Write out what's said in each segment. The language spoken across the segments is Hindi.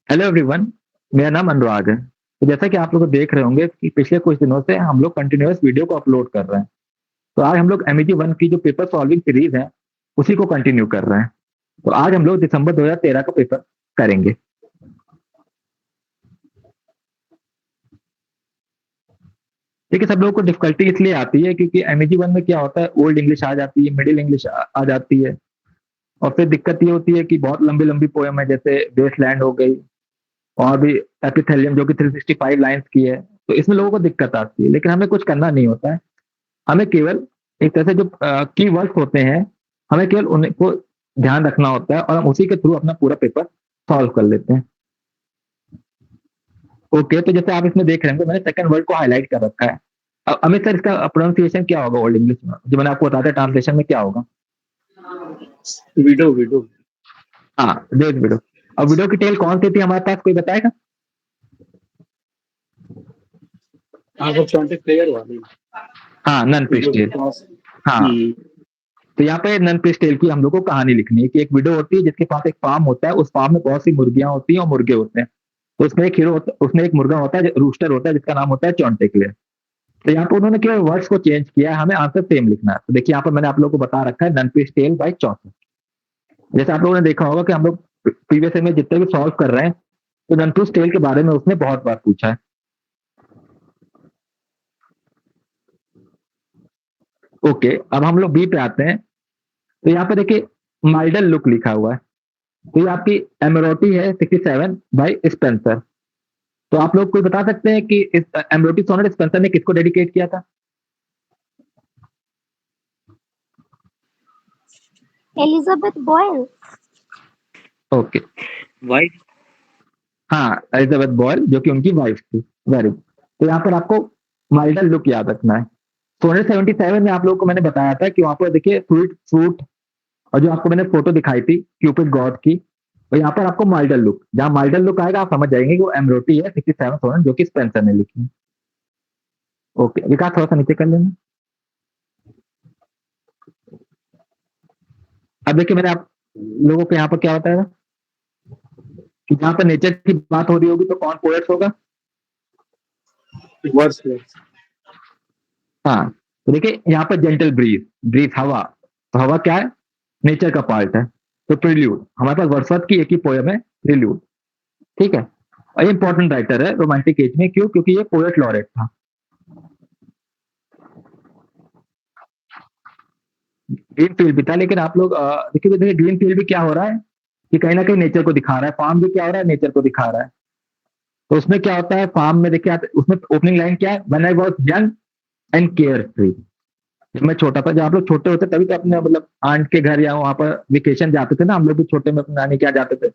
Hello everyone. मेरा नाम अनुराग है। तो जैसा कि आप लोग देख रहे होंगे कि पिछले कुछ दिनों से हम लोग कंटिन्यूअस वीडियो को अपलोड कर रहे हैं। तो आज हम लोग एमईजी वन की जो पेपर सॉल्विंग सीरीज है उसी को कंटिन्यू कर रहे हैं। तो आज हम लोग दिसंबर 2013 का पेपर करेंगे। देखिए, सब लोगों को डिफिकल्टी इसलिए आती है क्योंकि एमईजी वन में क्या होता है, ओल्ड इंग्लिश आ जाती है, मिडिल इंग्लिश आ जाती है। और फिर दिक्कत ये होती है कि बहुत लंबी लंबी पोएम है, जैसे बेसलैंड हो गई और भी एपिथेलियम जो कि 365 लाइंस की है। तो इसमें लोगों को दिक्कत आती है, लेकिन हमें कुछ करना नहीं होता है। हमें केवल एक तरह से जो की वर्ड्स होते हैं, हमें केवल उनको ध्यान रखना होता है और हम उसी के थ्रू अपना पूरा पेपर सॉल्व कर लेते हैं। ओके, तो जैसे आप इसमें देख रहे हैं मैंने सेकंड वर्ड को हाईलाइट कर रखा है। अमित सर, इसका प्रोनाउंसिएशन क्या होगा ओल्ड इंग्लिश में, जो मैंने आपको बताया था ट्रांसलेशन में क्या होगा? Window window. हाँ, देख विडो। अब विडो की टेल कौन सी थी हमारे पास, कोई बताएगा? हाँ, वो कॉन्टेक्ट प्लेयर वाली हाँ, nun fish widow tale. Cross. हाँ, तो यहाँ पे नन फिश टेल की हम लोग को कहानी लिखनी है कि एक विडो होती है जिसके पास एक फार्म होता है, उस फार्म में बहुत सी मुर्गियां होती हैं और मुर्गे होते हैं। तो उसमें एक हीरो होता, उसमें एक मुर्गा होता है, रूस्टर होता है, जिसका नाम होता है चॉन्टेक्लेयर। तो यहाँ पे उन्होंने केवल वर्ड्स को चेंज किया है, हमें आंसर सेम लिखना है। तो देखिए, यहाँ पर मैंने आप लोगों को बता रखा है नन फिश टेल बाय चॉन्टेक। जैसे आप लोगों ने देखा होगा कि हम लोग प्रीवियस में जितने भी सॉल्व कर रहे हैं, तो नन फिश टेल के बारे में उसने बहुत बार पूछा है। ओके, अब हम लोग बी पे आते हैं। तो यहाँ पे देखिए, माइडल लुक लिखा हुआ है। तो ये आपकी एमरोटी है 67 बाई स्पेंसर। तो आप लोग कोई बता सकते हैं कि इस एमरोटी सोनेट स्पेंसर ने किसको डेडिकेट किया था? Elizabeth Boyle. ओके। वाइट। हाँ, एलिजाबेथ बॉयल, जो कि उनकी वाइफ थी। Very good. तो यहाँ पर आपको माइल्डर लुक याद रखना है। सोनेट 77 में आप लोगों को मैंने बताया था कि वहां पर देखिए फ्रूट फ्रूट, और जो आपको मैंने फोटो दिखाई थी क्यूपिड गॉड की, तो यहाँ पर आपको माइल्डर लुक, जहां माइल्डर लुक आएगा आप समझ जाएंगे कि वो एमरोटी है 67 सोनेट, जो कि स्पेंसर ने लिखी है। ओके, विकास थोड़ा सा नीचे कर लेना। अब देखिए, मैंने आप लोगों को यहाँ पर क्या बताया था कि जहां पर नेचर की बात हो रही होगी तो कौन पोएट होगा? वर्ड्स। हाँ, तो देखिए यहाँ पर जेंटल ब्रीज, ब्रीज हवा। तो हवा क्या है? नेचर का पार्ट है। तो प्रिल्यूड, हमारे पास वर्dsworth की एक ही पोएम है, प्रिल्यूड। ठीक है। और ये इंपॉर्टेंट राइटर है रोमांटिक एज में, क्यों? क्योंकि ये पोएट लॉरेट था। ग्रीन फील्ड भी था, लेकिन आप लोग देखिए देखिए ग्रीन फील्ड भी क्या हो रहा है कि कहीं ना कहीं नेचर को दिखा रहा है। फार्म भी क्या हो रहा है, नेचर को दिखा रहा है। तो उसमें क्या होता है फार्म में, देखिए उसमें ओपनिंग लाइन क्या है, when I was young and care free. जब मैं छोटा था, जब आप लोग छोटे होते तभी तो अपने मतलब आंट के घर या वहां पर वेकेशन जाते थे ना, हम लोग भी छोटे में अपनी नानी के यहाँ जाते थे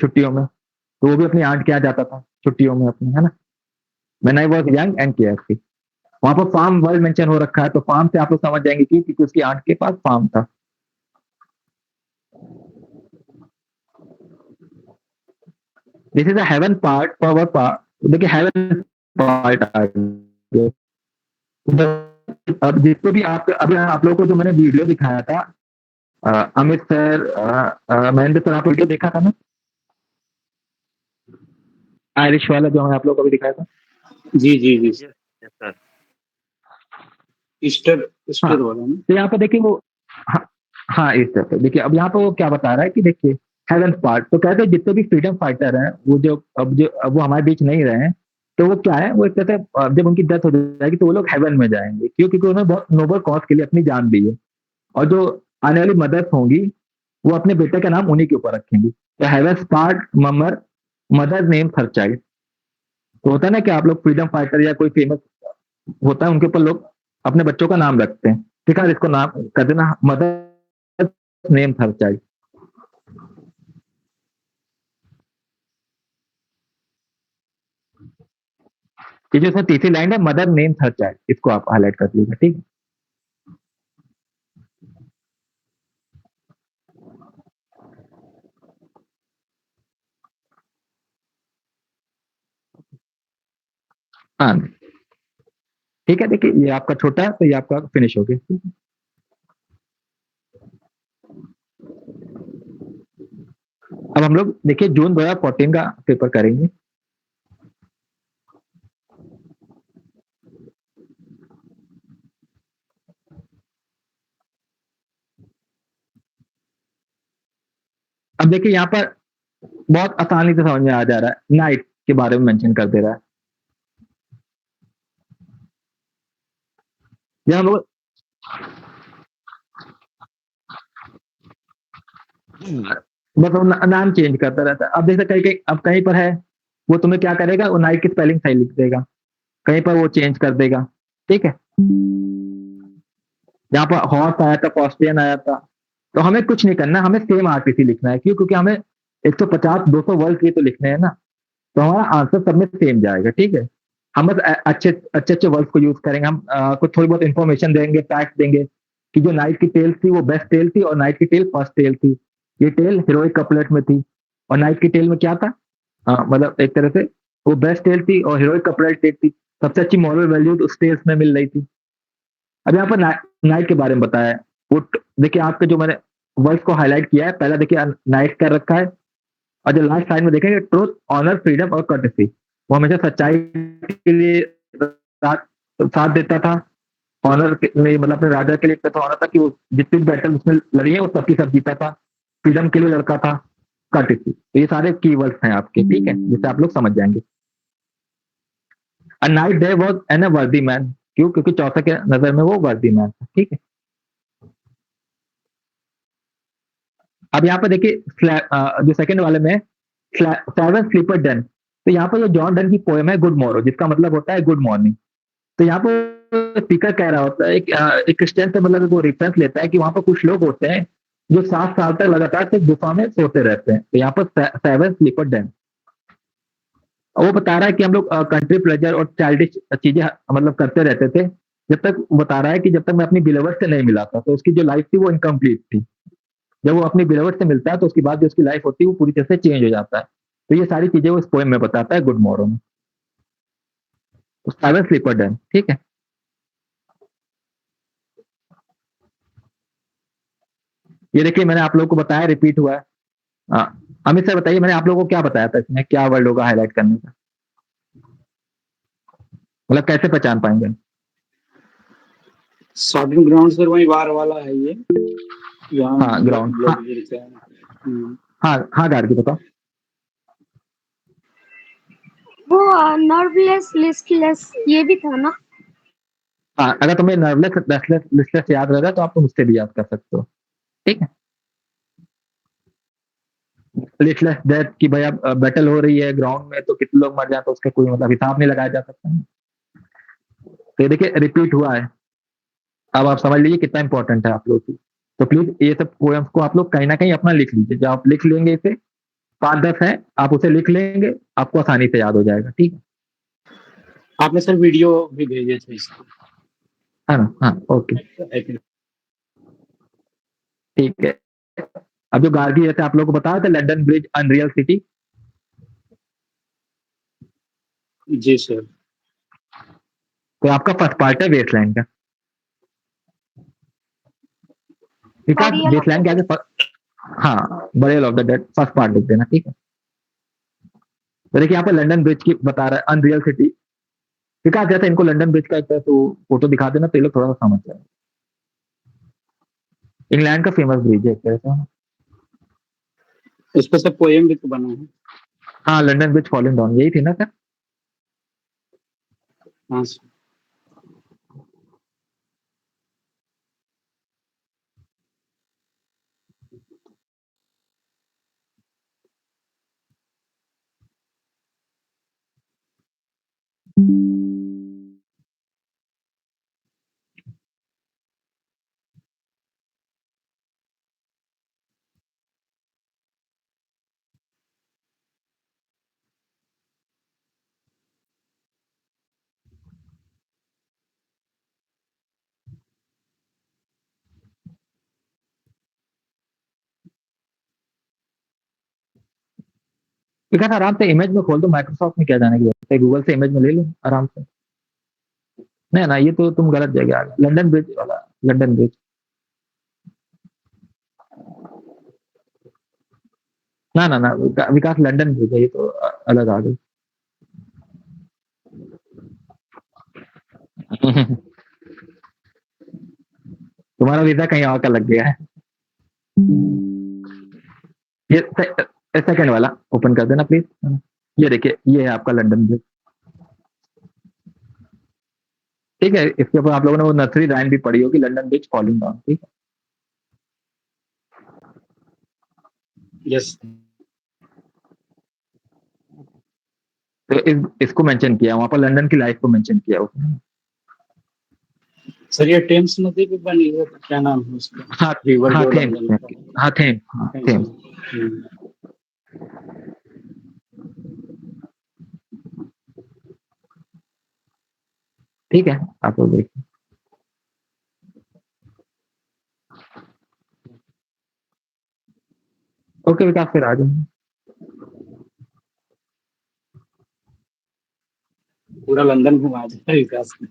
छुट्टियों में। तो वो भी अपनी आंट के यहाँ जाता था छुट्टियों में अपनी, है ना। When I was young and care free, वहां पर फार्म वर्ड मेंशन हो रखा है, तो फार्म से आप लोग समझ जाएंगे कि क्योंकि उसकी आंट के पास फार्म था। This is a heaven part power part. देखिए हेवन पार्ट आ गया। अब जिसको भी आप अभी आप लोगों को जो मैंने वीडियो दिखाया था, अमित सर, महेंद्र सर, आप वीडियो देखा था ना, आयरिश वाला जो मैंने आप लोगों को भी दिखाया था। जी जी जी। सर। ईस्टर हाँ, ईस्टर वाला ना। तो यहाँ पर देखिए वो, हाँ, हाँ इस तरह से देखिए, अब यहाँ पर वो क्या बता रहा है कि देखिए हेवन पार्ट, तो कहते हैं जितने भी फ्रीडम फाइटर हैं वो अब वो हमारे बीच नहीं रहे हैं। तो वो क्या है, वो एक तरह से जब उनकी डेथ हो जाएगी तो वो लोग हेवन में जाएंगे, क्यों? क्योंकि उन्होंने बहुत नोबल कॉज के लिए अपनी जान दी है। और जो आने वाली मदर्स होंगी वो अपने बेटे का नाम उन्हीं के ऊपर रखेंगी। तो haven part ममर, mother name her child. तो होता है ना कि आप लोग फ्रीडम फाइटर या कोई फेमस होता है उनके ऊपर लोग अपने बच्चों का नाम रखते हैं। ठीक है, इसको नाम कर देना मदर नेम हर चाइल्ड। ये जो इसमें तीसरी लाइन है, मदर नेम हर चाइल्ड, इसको आप हाईलाइट कर लीजिए। ठीक है। हाँ, ठीक है। देखिए ये आपका छोटा है, तो ये आपका फिनिश हो गया। अब हम लोग देखिए जून 2014 का पेपर करेंगे। अब देखिए यहाँ पर बहुत आसानी से समझ में आ जा रहा है, नाइट के बारे में मेंशन कर दे रहा है। जब हम लोग बस वो नाम चेंज करता रहता है। अब जैसे कहीं कहीं अब कहीं पर है, वो तुम्हें क्या करेगा, वो नाइट की स्पेलिंग सही लिख देगा, कहीं पर वो चेंज कर देगा। ठीक है, जहाँ पर हॉर्स आया था कॉस्टियन आया था, तो हमें कुछ नहीं करना, हमें सेम आरटीसी लिखना है। क्यों? क्योंकि हमें 150 200 वर्ड के तो लिखने हैं ना, तो हमारा आंसर सब में सेम जाएगा। ठीक है, हम बस अच्छे अच्छे अच्छे वर्ड्स को यूज करेंगे। हम कुछ थोड़ी बहुत इंफॉर्मेशन देंगे, फैक्ट देंगे कि जो नाइट की टेल थी वो बेस्ट टेल थी और नाइट की टेल फर्स्ट टेल थी। ये टेल हीरोइक कपलेट में थी और नाइट की टेल में क्या था, मतलब एक तरह से वो बेस्ट टेल थी और हीरोइक कपलेट टेल थी। सबसे अच्छी मॉरल वैल्यू उस टेल्स में मिल रही थी। अब यहाँ पर नाइट के बारे में बताया है। वो देखिए आपके जो मैंने वर्ड्स को हाईलाइट किया है, पहला देखिए नाइट कर रखा है, और जो लास्ट साइड में देखेंगे ट्रूथ, ऑनर, फ्रीडम और कर्टेसी, वो हमेशा सच्चाई के लिए साथ साथ देता था। ऑनर में मतलब अपने राजा के लिए था, ऑनर था कि वो जितनी भी बैटल उसमें लड़ी है वो सबकी सब जीता था। फ्रीडम के लिए लड़का था, कर्टेसी। तो ये सारे कीवर्ड्स हैं आपके, ठीक है, जिससे आप लोग समझ जाएंगे। A knight day was an a worthy man, क्यों? क्योंकि चौथा के नजर में वो वर्दी मैन था। ठीक है, अब यहाँ पर देखिए जो सेकंड वाले में सेवन स्लीपर डन, तो यहाँ पर जो जॉन डन की पोएम है गुड मॉर्निंग, जिसका मतलब होता है गुड मॉर्निंग। तो यहाँ पर स्पीकर कह रहा होता है, एक क्रिश्चियन से मतलब वो रेफरेंस लेता है कि वहां पर कुछ लोग होते हैं जो 7 साल तक लगातार सिर्फ गुफा में सोते रहते हैं। तो यहाँ पर सेवन स्लीपर डन, वो बता रहा है कि हम लोग कंट्री प्लेजर और चाइल्डिश चीजें मतलब करते रहते थे, जब तक बता रहा है कि जब तक मैं अपनी बिलेवर से नहीं मिला था, तो उसकी जो लाइफ थी वो इनकम्प्लीट थी। जब वो अपनी बिलेवर से मिलता है तो उसके बाद जो उसकी लाइफ होती है वो पूरी तरह से चेंज हो जाता है। तो ये सारी चीजें वो इस पोएम में बताता है गुड मॉर्निंग। तो सेवन स्लीपर डन, ठीक है। ये देखिए मैंने आप लोगों को बताया, रिपीट हुआ है। अमित सर बताइए, मैंने आप लोगों को क्या बताया था, इसमें क्या वर्ड होगा हाईलाइट करने का, मतलब कैसे पहचान पाएंगे? सॉर्टिंग ग्राउंड सर वही वार वाला है ये, जहाँ हाँ ग्राउंड, हाँ ब्लड गिरते हैं। हाँ हाँ, गार्गी बताओ। वो नर्वलेस लिस्टलेस ये भी था ना? हाँ, अगर तुम्हें नर्वलेस रेस्टलेस लिस्टलेस याद रहेगा तो आप तुम उससे भी याद कर सकते हो। ठीक है, लिस्टलेस डेथ की भाई अब बैटल हो रही है ग्राउंड में तो कितने लोग मर जाए तो उसका कोई मतलब हिसाब नहीं लगाया जा सकता। तो ये देखिए रिपीट हुआ है। अब आप समझ लीजिए कितना इंपॉर्टेंट है आप लोग की। तो प्लीज ये सब पोएम्स को आप लोग कहीं ना कहीं अपना लिख लीजिए। जब आप लिख लेंगे इसे, 5-10 है, आप उसे लिख लेंगे, आपको आसानी से याद हो जाएगा। ठीक आपने सर वीडियो भी भेजे थे इसके, है ना? हाँ ओके, आई थिंक। ठीक है। अब जो गार्गी जैसे आप लोग को बताया था, लंदन ब्रिज अनरियल सिटी, जी सर। तो आपका फर्स्ट पार्ट है वेस्टलैंड का। ठीक है, बरियल ऑफ द वेस्टलैंड के आगे डेड। हाँ, Barail of the dead first part लिख देना। ठीक है, तो देखिए यहाँ पे लंदन ब्रिज की बता रहा है, अनरियल सिटी। ठीक है, जैसे इनको लंदन ब्रिज का एक तरह तो फोटो दिखा देना तो ये लोग थोड़ा सा समझ जाए। इंग्लैंड का फेमस ब्रिज है एक तरह से। उस पर सब पोएम भी तो बना है। हाँ, लंदन ब्रिज फॉलिंग डाउन यही थी ना सर? हाँ सर। ठीक है सर, आराम से इमेज में खोल दो, माइक्रोसॉफ्ट में क्या जाने की जरूरत है, गूगल से इमेज में ले लो आराम से। नहीं ना, ये तो तुम गलत जगह आ गए, लंदन ब्रिज वाला, लंदन ब्रिज। ना ना ना, विकास लंदन भेजा, ये तो अलग आ गई। तुम्हारा वीजा कहीं और का लग गया है। ये सेकंड वाला ओपन कर देना प्लीज। ये देखिए, ये है आपका लंदन ब्रिज। ठीक है, इसके ऊपर आप लोगों ने वो नर्सरी राइम भी पढ़ी होगी, लंदन ब्रिज फॉलिंग डाउन। ठीक है, यस तो इसको मेंशन किया वहां पर, लंदन की लाइफ को मेंशन किया उसने। सर, ये टेम्स नदी पे बनी है, तो क्या नाम है उसका, हाँ रिवर हाँ, जो थेम्स। लंदन का हाँ थेम्स, हाँ है? थेम्स। ठीक है, आप लोग देखिए। ओके विकास, फिर आ जाएंगे। पूरा लंदन घुमा दिया विकास ने।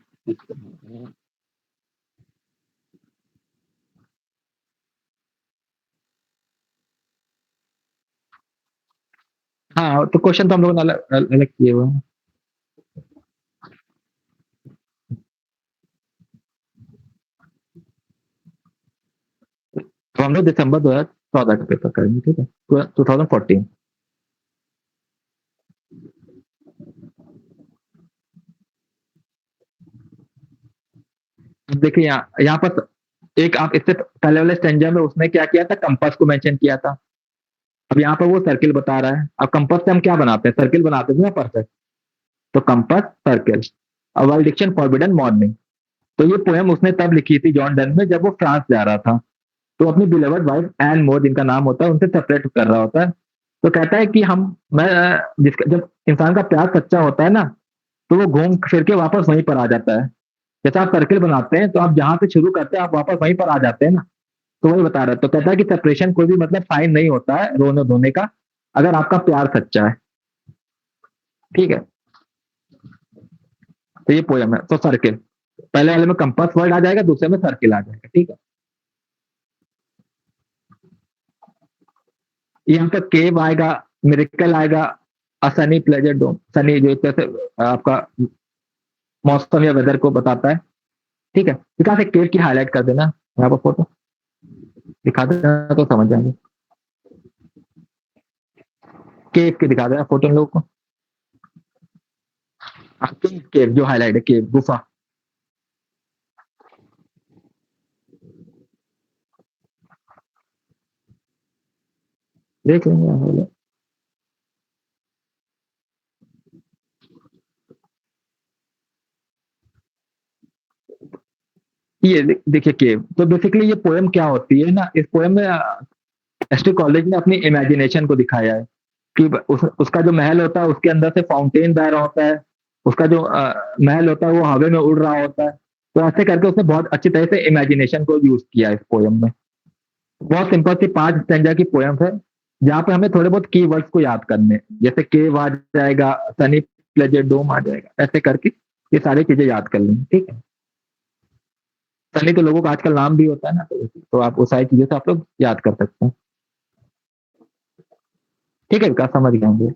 हाँ, तो क्वेश्चन तो हम लोगों ने अलग अलग किए हुए हैं। तो हम लोग दिसंबर 2014 का पेपर करेंगे, ठीक है, 2014। देखिए यहाँ पर एक, आप इससे पहले वाले स्टेंजा में उसने क्या किया था, कंपास को मेंशन किया था। अब यहाँ पर वो सर्किल बता रहा है। अब कंपास से हम क्या बनाते हैं, सर्किल बनाते थे ना, परफेक्ट। तो कंपास, सर्किल, वाइडिक्शन फॉरबिडन मॉर्निंग। तो ये पोएम उसने तब लिखी थी जॉन डन में, जब वो फ्रांस जा रहा था। तो अपनी बिलेवर्ड वाइफ एन मोर, जिनका नाम होता है, उनसे सेपरेट कर रहा होता है। तो कहता है कि हम मैं जिसका जब इंसान का प्यार सच्चा होता है ना, तो वो घूम फिर के वापस वहीं पर आ जाता है। जैसे आप सर्किल बनाते हैं, तो आप जहां से शुरू करते हैं, आप वापस वहीं पर आ जाते हैं ना। तो वही बता रहा है। तो कहता है कि सेपरेशन कोई भी मतलब साइन नहीं होता है रोने धोने का, अगर आपका प्यार सच्चा है। ठीक है, तो ये पोयम है। तो सर्किल, पहले वाले में कंपास वर्ड आ जाएगा, दूसरे में सर्किल आ जाएगा। ठीक है, यहाँ पर केव आएगा, मिरेकल आएगा, सनी प्लेजर डोम। सनी जो एक तरह से आपका मौसम या वेदर को बताता है। ठीक है, विकास एक केव की हाईलाइट कर देना, यहाँ पर फोटो दिखा देना तो समझ जाएंगे। केव के दिखा देना फोटो इन लोगों को। हाँ, केव जो हाईलाइट है, केव गुफा। देख लेंगे। ये देखिए केव, तो बेसिकली ये पोएम क्या होती है ना, इस पोएम में एसटी कॉलेज ने अपनी इमेजिनेशन को दिखाया है कि उसका जो महल होता है, उसके अंदर से फाउंटेन बह रहा होता है। उसका जो महल होता है, वो हवा में उड़ रहा होता है। तो ऐसे करके उसने बहुत अच्छी तरह से इमेजिनेशन को यूज किया इस पोएम में। बहुत सिंपल सी 5 स्टैंजा की पोएम है, जहाँ पे हमें थोड़े बहुत की वर्ड्स को याद करने हैं। जैसे केव आ जाएगा, सनी प्लेजर डोम आ जाएगा, ऐसे करके ये सारी चीजें याद कर लेंगे। ठीक है, सनी तो लोगों का आजकल नाम भी होता है ना, तो आप वो सारी चीजें से आप लोग याद कर सकते हैं। ठीक है विकास, समझ गए होंगे।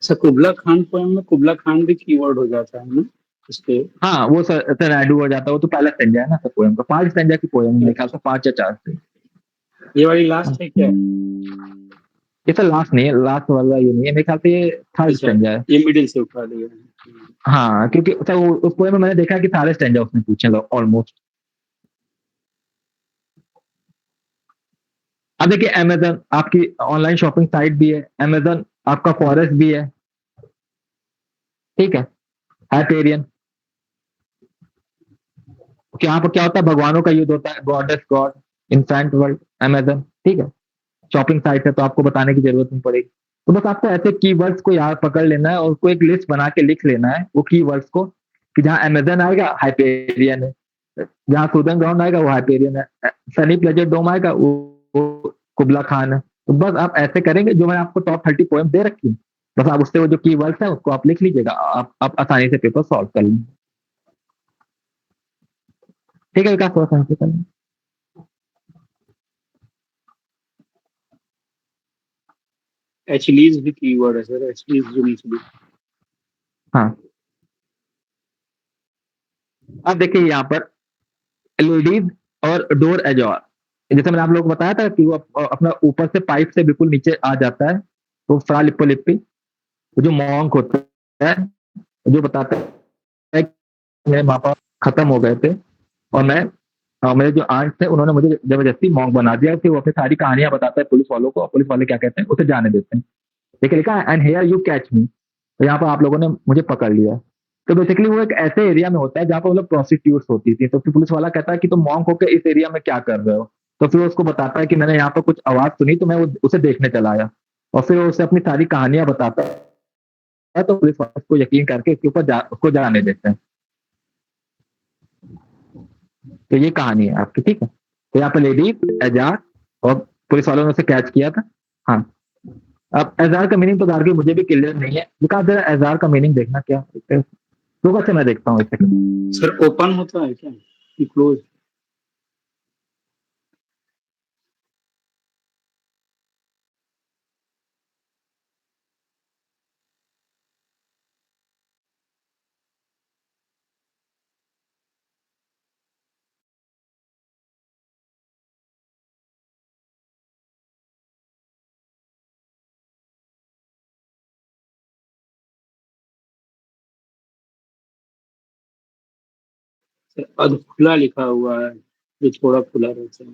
अच्छा, कुबला खान पोएम में कुबला खान भी कीवर्ड हो जाता है ना उसके? हाँ, वो सर एडू हो जाता है, वो तो पहला स्टेंजा है ना सर पोएम का। 5 स्टेंजा की पोएम है, मेरे ख्याल से 5 या 4 से। ये वाली हाँ, लास्ट है क्या? ये सर लास्ट नहीं है, लास्ट वाला ये नहीं है, मेरे ख्याल से ये थर्ड अच्छा, स्टेंजा है। ये मिडिल से उठा दिया है। हाँ, क्योंकि सर उस पोएम में मैंने देखा है कि सारे स्टेंजा उसने पूछे लोग ऑलमोस्ट। अब देखिए, अमेजन आपकी ऑनलाइन शॉपिंग साइट भी है, अमेजन आपका फॉरेस्ट भी है। ठीक है, हाइपेरियन, यहाँ पर क्या होता है, भगवानों का युद्ध होता है, goddess God, infant world, Amazon. ठीक है, शॉपिंग साइट है, तो आपको बताने की जरूरत नहीं पड़ेगी। तो बस आपको ऐसे कीवर्ड्स को याद पकड़ लेना है, और उसको एक लिस्ट बना के लिख लेना है वो कीवर्ड्स को, कि जहाँ अमेजन आएगा हाइपेरियन है, जहाँ सूदन ग्राउंड आएगा वो हाइपेरियन है, सनी प्लेजर डोम आएगा वो कुबला खान है। तो बस आप ऐसे करेंगे, जो मैं आपको टॉप 30 पोएम दे रखी हूँ, बस आप उससे वो जो कीवर्ड्स है उसको आप लिख लीजिएगा, आप आसानी से पेपर सॉल्व कर लेंगे। ठीक है विकास, थोड़ा सा ऐसे कर लेंगे। एचलीज भी कीवर्ड है सर, एचलीज जो नीचे लिखा हाँ, अब देखिए यहाँ पर लेडीज और डोर एजॉर, जैसे मैंने आप लोगों को बताया था कि वो अपना ऊपर से पाइप से बिल्कुल नीचे आ जाता है, तो फ्रा लिप्पो लिप्पी, वो जो मॉन्क होता है, जो बताता है कि मेरे माँ बाप खत्म हो गए थे और मेरे जो आंट थे उन्होंने मुझे जबरदस्ती मॉन्क बना दिया, कि वो अपनी सारी कहानियां बताता है पुलिस वालों को, और पुलिस वाले क्या कहते हैं, उसे जाने देते हैं। देखिए लिखा है and here you catch me, तो यहाँ पर आप लोगों ने मुझे पकड़ लिया। तो बेसिकली वो एक ऐसे एरिया में होता है जहाँ पर मतलब प्रोस्टिट्यूट्स होती थी, तो फिर पुलिस वाला कहता है कि तुम मॉन्क होकर इस एरिया में क्या कर रहे हो, तो फिर वो उसको बताता है कि मैंने यहाँ पर कुछ आवाज सुनी तो मैं उसे देखने चला आया, और फिर वो उसे अपनी सारी कहानियां बताता है, तो पुलिस वाले उसको यकीन करके इसके ऊपर उसको जाने देते हैं। तो ये कहानी है आपकी, ठीक है। तो यहाँ पे लेडीज एजार और पुलिस वालों ने उसे कैच किया था। हाँ, अब एजार का मीनिंग तो गार्गी मुझे भी क्लियर नहीं है, बिकॉज जरा एजार का मीनिंग देखना क्या, रुको से मैं देखता हूँ इसे। सर ओपन होता है क्या कि क्लोज? सर अधखुला लिखा हुआ है, जो थोड़ा खुला रहता है।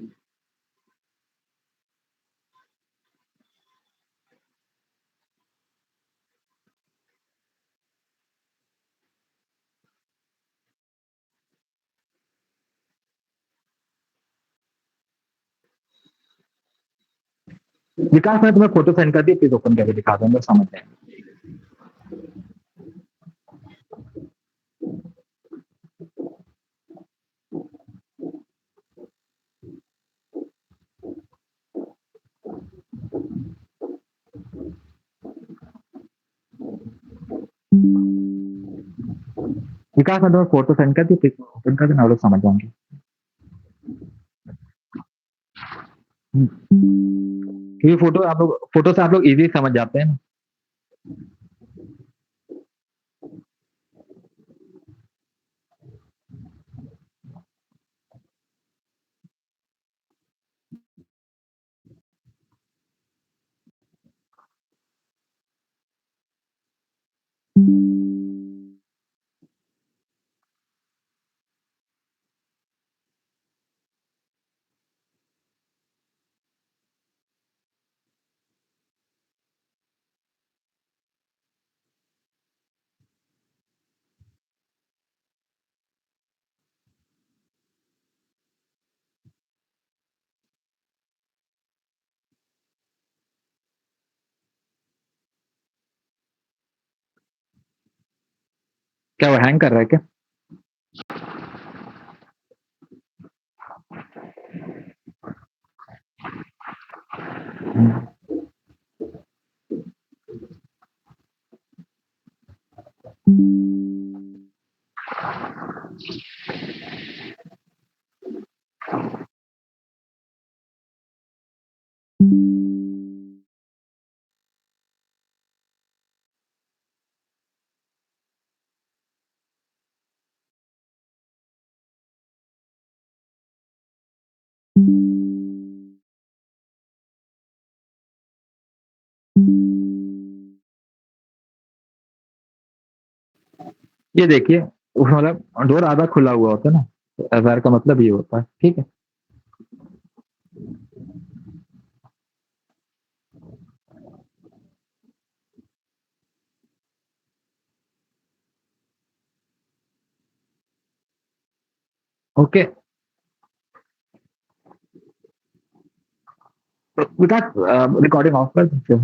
विकास मैं तुम्हें फोटो सेंड कर दी, प्लीज ओपन करके दिखा दूंगा, समझ जाएंगे। विकास मैं तुम्हें फोटो सेंड कर दी, प्लीज ओपन कर देना, आप लोग समझ जाएंगे। क्योंकि फोटो से आप लोग इजी समझ जाते हैं ना। क्या वो हैंग कर रहा है क्या? ये देखिए, मतलब डोर आधा खुला हुआ होता है ना, तो एजार का मतलब ये होता है, ठीक है। ओके, तो विकास रिकॉर्डिंग ऑफ कर दीजिए।